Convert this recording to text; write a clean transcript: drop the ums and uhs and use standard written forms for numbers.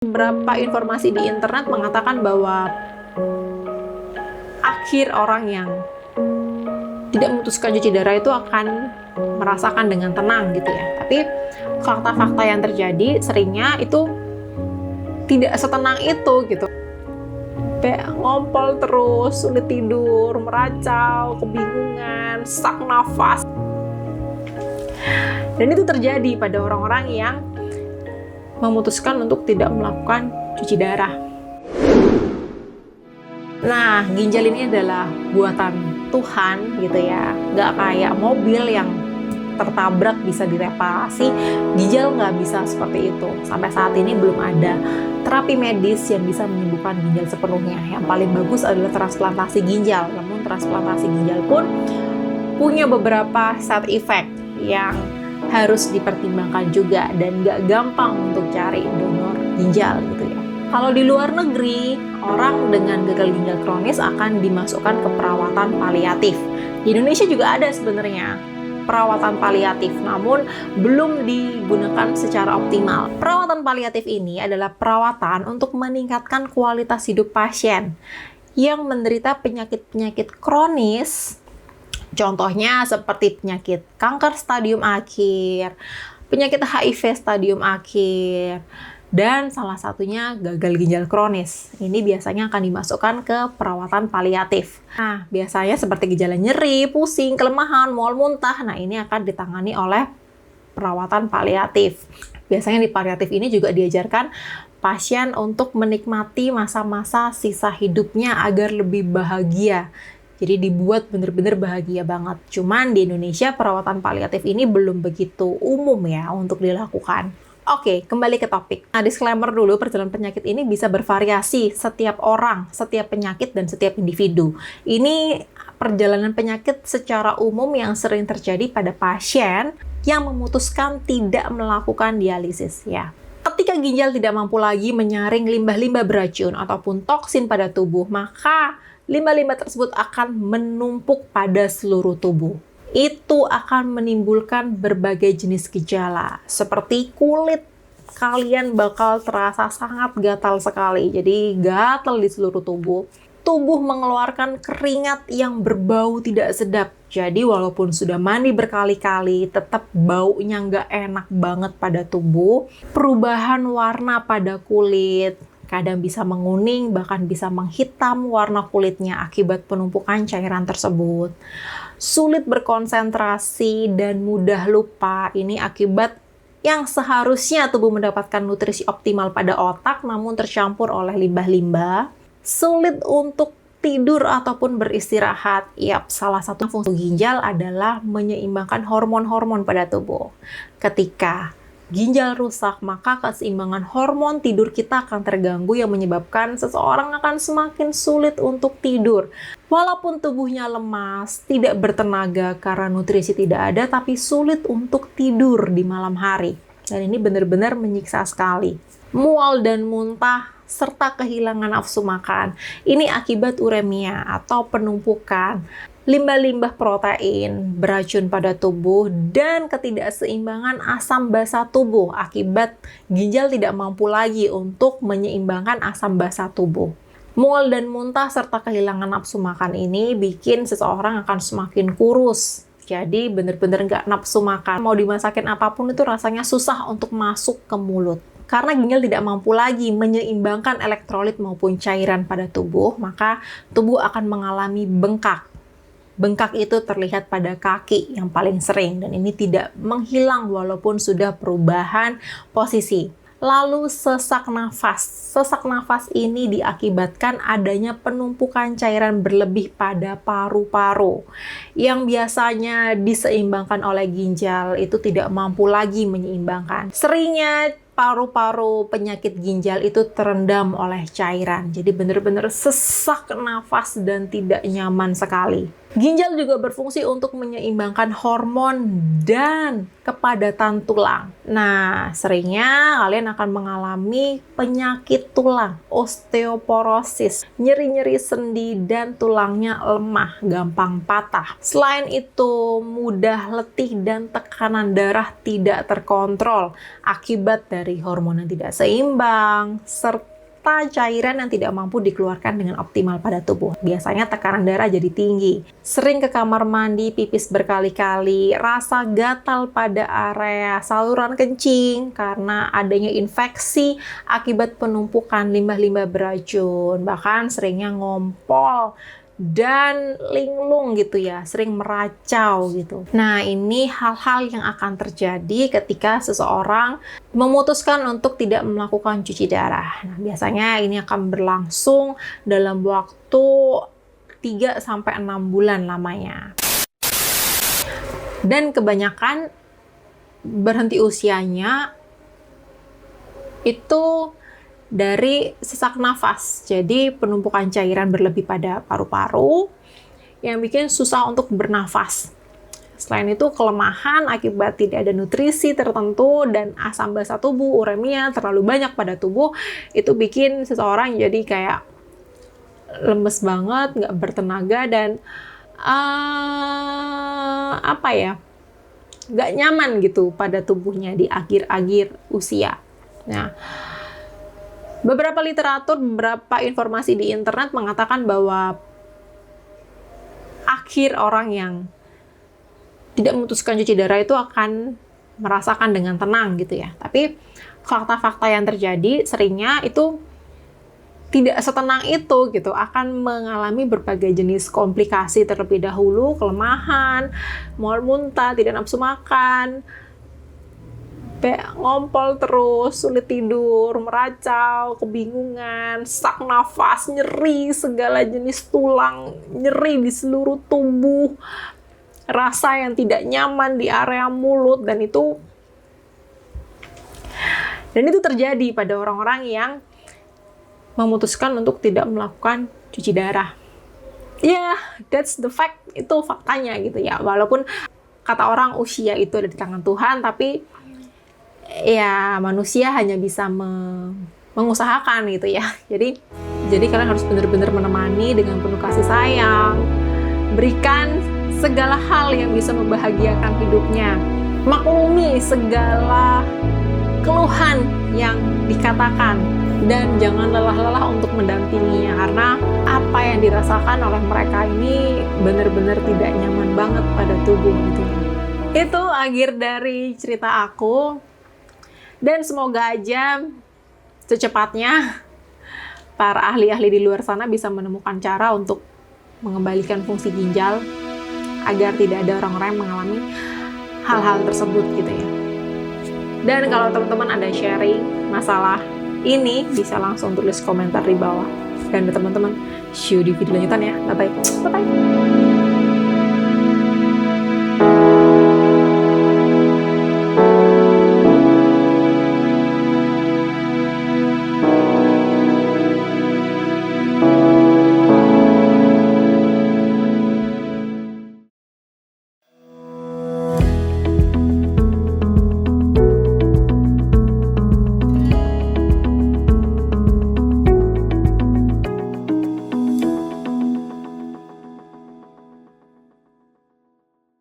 Beberapa informasi di internet mengatakan bahwa akhir orang yang tidak memutuskan cuci darah itu akan merasakan dengan tenang gitu ya. Tapi fakta-fakta yang terjadi seringnya itu tidak setenang itu gitu. Kayak ngompol terus, sulit tidur, meracau, kebingungan, sesak nafas. Dan itu terjadi pada orang-orang yang memutuskan untuk tidak melakukan cuci darah. Nah, ginjal ini adalah buatan Tuhan gitu ya. Nggak kayak mobil yang tertabrak bisa direparasi, ginjal nggak bisa seperti itu. Sampai saat ini belum ada terapi medis yang bisa menyembuhkan ginjal sepenuhnya. Yang paling bagus adalah transplantasi ginjal. Namun transplantasi ginjal pun punya beberapa side effect yang harus dipertimbangkan juga, dan nggak gampang untuk cari donor ginjal gitu ya. Kalau di luar negeri, orang dengan gagal ginjal kronis akan dimasukkan ke perawatan paliatif. Di Indonesia juga ada sebenarnya perawatan paliatif, namun belum digunakan secara optimal. Perawatan paliatif ini adalah perawatan untuk meningkatkan kualitas hidup pasien yang menderita penyakit-penyakit kronis. Contohnya seperti penyakit kanker stadium akhir, penyakit HIV stadium akhir, dan salah satunya gagal ginjal kronis. Ini biasanya akan dimasukkan ke perawatan paliatif. Nah, biasanya seperti gejala nyeri, pusing, kelemahan, mual muntah. Nah, ini akan ditangani oleh perawatan paliatif. Biasanya di paliatif ini juga diajarkan pasien untuk menikmati masa-masa sisa hidupnya agar lebih bahagia. Jadi dibuat bener-bener bahagia banget. Cuman di Indonesia perawatan paliatif ini belum begitu umum ya untuk dilakukan. Oke, kembali ke topik. Nah, disclaimer dulu, perjalanan penyakit ini bisa bervariasi setiap orang, setiap penyakit, dan setiap individu. Ini perjalanan penyakit secara umum yang sering terjadi pada pasien yang memutuskan tidak melakukan dialisis ya. Ketika ginjal tidak mampu lagi menyaring limbah-limbah beracun ataupun toksin pada tubuh, maka limbah-limbah tersebut akan menumpuk pada seluruh tubuh. Itu akan menimbulkan berbagai jenis gejala, seperti kulit kalian bakal terasa sangat gatal sekali. Jadi gatal di seluruh tubuh. Tubuh mengeluarkan keringat yang berbau tidak sedap. Jadi walaupun sudah mandi berkali-kali, tetap baunya nggak enak banget pada tubuh. Perubahan warna pada kulit, kadang bisa menguning, bahkan bisa menghitam warna kulitnya akibat penumpukan cairan tersebut. Sulit berkonsentrasi dan mudah lupa, ini akibat yang seharusnya tubuh mendapatkan nutrisi optimal pada otak, namun tercampur oleh limbah-limbah. Sulit untuk tidur ataupun beristirahat. Yap, salah satu fungsi ginjal adalah menyeimbangkan hormon-hormon pada tubuh. Ketika ginjal rusak, maka keseimbangan hormon tidur kita akan terganggu yang menyebabkan seseorang akan semakin sulit untuk tidur. Walaupun tubuhnya lemas, tidak bertenaga karena nutrisi tidak ada, tapi sulit untuk tidur di malam hari. Dan ini benar-benar menyiksa sekali. Mual dan muntah, serta kehilangan nafsu makan. Ini akibat uremia atau penumpukan limbah-limbah protein beracun pada tubuh dan ketidakseimbangan asam basa tubuh akibat ginjal tidak mampu lagi untuk menyeimbangkan asam basa tubuh. Mual dan muntah serta kehilangan nafsu makan ini bikin seseorang akan semakin kurus. Jadi bener-bener nggak nafsu makan. Mau dimasakin apapun itu rasanya susah untuk masuk ke mulut. Karena ginjal tidak mampu lagi menyeimbangkan elektrolit maupun cairan pada tubuh, maka tubuh akan mengalami bengkak. Bengkak itu terlihat pada kaki yang paling sering, dan ini tidak menghilang walaupun sudah perubahan posisi. Lalu sesak nafas. Sesak nafas ini diakibatkan adanya penumpukan cairan berlebih pada paru-paru yang biasanya diseimbangkan oleh ginjal, itu tidak mampu lagi menyeimbangkan. Seringnya paru-paru penyakit ginjal itu terendam oleh cairan. Jadi benar-benar sesak nafas dan tidak nyaman sekali. Ginjal juga berfungsi untuk menyeimbangkan hormon dan kepadatan tulang. Nah, seringnya kalian akan mengalami penyakit tulang, osteoporosis, nyeri-nyeri sendi, dan tulangnya lemah, gampang patah. Selain itu, mudah letih dan tekanan darah tidak terkontrol akibat dari hormon yang tidak seimbang, serta cairan yang tidak mampu dikeluarkan dengan optimal pada tubuh. Biasanya tekanan darah jadi tinggi, sering ke kamar mandi, pipis berkali-kali, rasa gatal pada area saluran kencing karena adanya infeksi akibat penumpukan limbah-limbah beracun, bahkan seringnya ngompol dan linglung gitu ya, sering meracau gitu. Nah, ini hal-hal yang akan terjadi ketika seseorang memutuskan untuk tidak melakukan cuci darah. Nah, biasanya ini akan berlangsung dalam waktu 3-6 bulan lamanya. Dan kebanyakan berhenti usianya itu dari sesak nafas. Jadi penumpukan cairan berlebih pada paru-paru yang bikin susah untuk bernafas. Selain itu, kelemahan akibat tidak ada nutrisi tertentu dan asam basa tubuh, uremia terlalu banyak pada tubuh, itu bikin seseorang jadi kayak lemes banget, nggak bertenaga, dan nggak nyaman gitu pada tubuhnya di akhir-akhir usia. Nah, beberapa literatur, beberapa informasi di internet mengatakan bahwa akhir orang yang tidak memutuskan cuci darah itu akan merasakan dengan tenang gitu ya. Tapi fakta-fakta yang terjadi seringnya itu tidak setenang itu gitu, akan mengalami berbagai jenis komplikasi terlebih dahulu, kelemahan, mual muntah, tidak nafsu makan, ngompol terus, sulit tidur, meracau, kebingungan, sesak nafas, nyeri segala jenis tulang, nyeri di seluruh tubuh, rasa yang tidak nyaman di area mulut, dan itu terjadi pada orang-orang yang memutuskan untuk tidak melakukan cuci darah. Ya, that's the fact, itu faktanya gitu ya. Walaupun kata orang usia itu ada di tangan Tuhan, tapi ya manusia hanya bisa mengusahakan gitu ya. Jadi kalian harus benar-benar menemani dengan penuh kasih sayang, berikan segala hal yang bisa membahagiakan hidupnya, maklumi segala keluhan yang dikatakan, dan jangan lelah-lelah untuk mendampinginya, karena apa yang dirasakan oleh mereka ini benar-benar tidak nyaman banget pada tubuh gitu ya. Itu akhir dari cerita aku. Dan semoga aja secepatnya para ahli-ahli di luar sana bisa menemukan cara untuk mengembalikan fungsi ginjal agar tidak ada orang-orang yang mengalami hal-hal tersebut gitu ya. Dan kalau teman-teman ada sharing masalah ini, bisa langsung tulis komentar di bawah. Dan teman-teman, see you di video lanjutan ya. Bye-bye. Bye-bye.